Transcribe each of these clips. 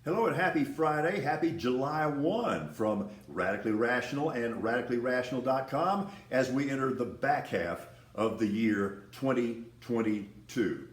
Hello and happy Friday, happy July 1 from Radically Rational and radicallyrational.com as we enter the back half of the year 2022.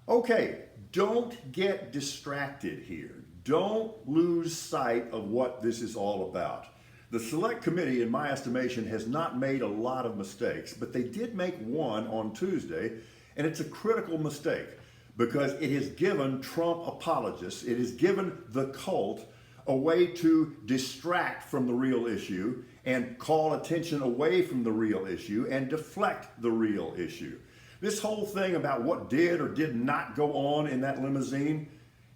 Okay, don't get distracted here. Don't lose sight of what this is all about. The Select Committee, in my estimation, has not made a lot of mistakes, but they did make one on Tuesday, and it's a critical mistake, because it has given Trump apologists, it has given the cult a way to distract from the real issue and call attention away from the real issue and deflect the real issue. This whole thing about what did or did not go on in that limousine,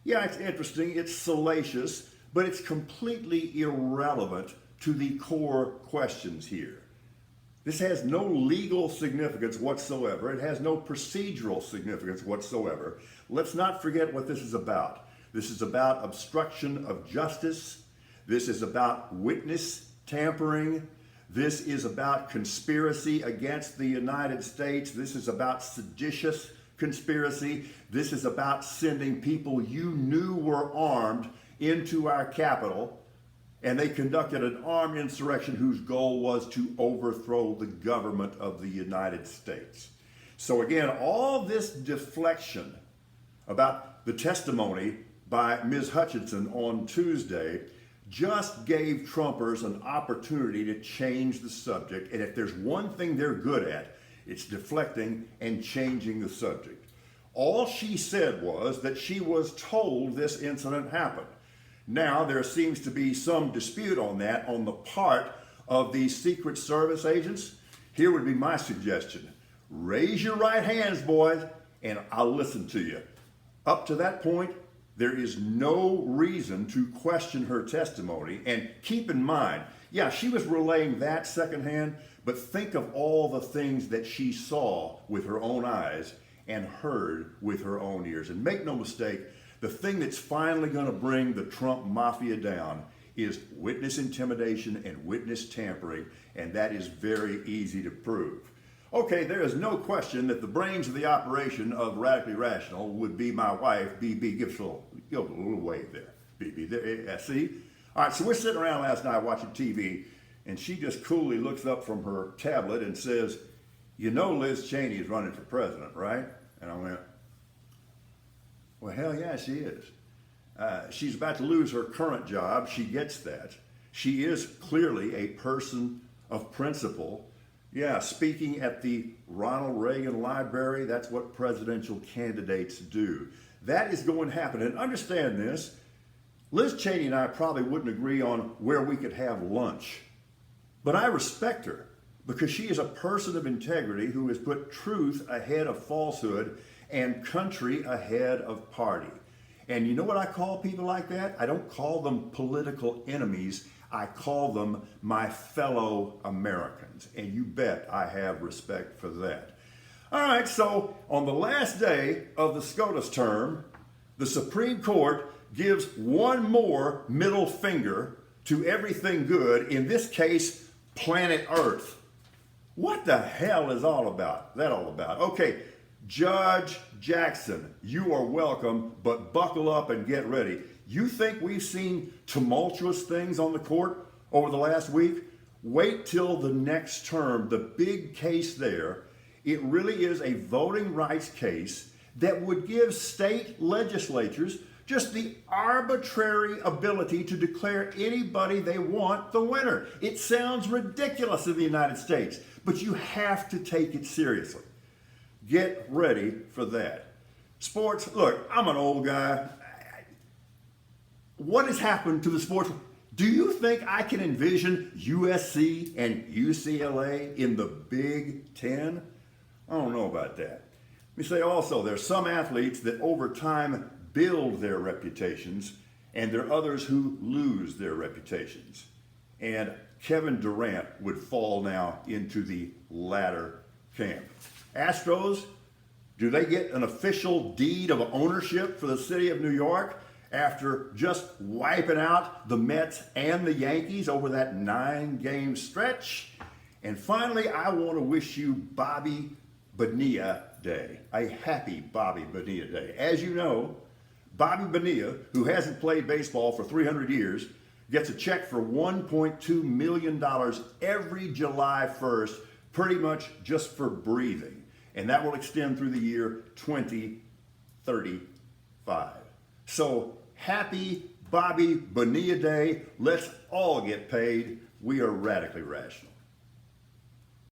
yeah, it's interesting, it's salacious, but it's completely irrelevant to the core questions here. This has no legal significance whatsoever. It has no procedural significance whatsoever. Let's not forget what this is about. This is about obstruction of justice. This is about witness tampering. This is about conspiracy against the United States. This is about seditious conspiracy. This is about sending people you knew were armed into our Capitol, and they conducted an armed insurrection whose goal was to overthrow the government of the United States. So again, all this deflection about the testimony by Ms. Hutchinson on Tuesday just gave Trumpers an opportunity to change the subject. And if there's one thing they're good at, it's deflecting and changing the subject. All she said was that she was told this incident happened. Now, there seems to be some dispute on that on the part of these Secret Service agents. Here would be my suggestion. Raise your right hands, boys, and I'll listen to you. Up to that point, there is no reason to question her testimony. And keep in mind, yeah, she was relaying that secondhand, but think of all the things that she saw with her own eyes and heard with her own ears. And make no mistake, the thing that's finally going to bring the Trump mafia down is witness intimidation and witness tampering, and that is very easy to prove. Okay, there is no question that the brains of the operation of Radically Rational would be my wife, BB. Give us a little wave there, BB. There, see? All right, so we're sitting around last night watching TV, and she just coolly looks up from her tablet and says, "You know Liz Cheney is running for president, right?" And I went, "Well, hell yeah, she is. She's about to lose her current job. She gets that. She is clearly a person of principle. Yeah, speaking at the Ronald Reagan Library, that's what presidential candidates do. That is going to happen. And understand this, Liz Cheney and I probably wouldn't agree on where we could have lunch. But I respect her because she is a person of integrity who has put truth ahead of falsehood and country ahead of party. And you know what I call people like that? I don't call them political enemies. I call them my fellow Americans. And you bet I have respect for that. All right, so on the last day of the SCOTUS term, the Supreme Court gives one more middle finger to everything good, in this case, planet Earth. What the hell is that all about? Okay, Judge Jackson, you are welcome, but buckle up and get ready. You think we've seen tumultuous things on the court over the last week? Wait till the next term, the big case there. It really is a voting rights case that would give state legislatures just the arbitrary ability to declare anybody they want the winner. It sounds ridiculous in the United States, but you have to take it seriously. Get ready for that. Sports, look, I'm an old guy. What has happened to the sports? Do you think I can envision USC and UCLA in the Big Ten? I don't know about that. Let me say also, there's some athletes that over time build their reputations, and there are others who lose their reputations. And Kevin Durant would fall now into the latter camp. Astros, do they get an official deed of ownership for the city of New York after just wiping out the Mets and the Yankees over that 9-game stretch? And finally, I want to wish you Bobby Bonilla Day, a happy Bobby Bonilla Day. As you know, Bobby Bonilla, who hasn't played baseball for 300 years, gets a check for $1.2 million every July 1st, pretty much just for breathing. And that will extend through the year 2035. So happy Bobby Bonilla Day. Let's all get paid. We are radically rational.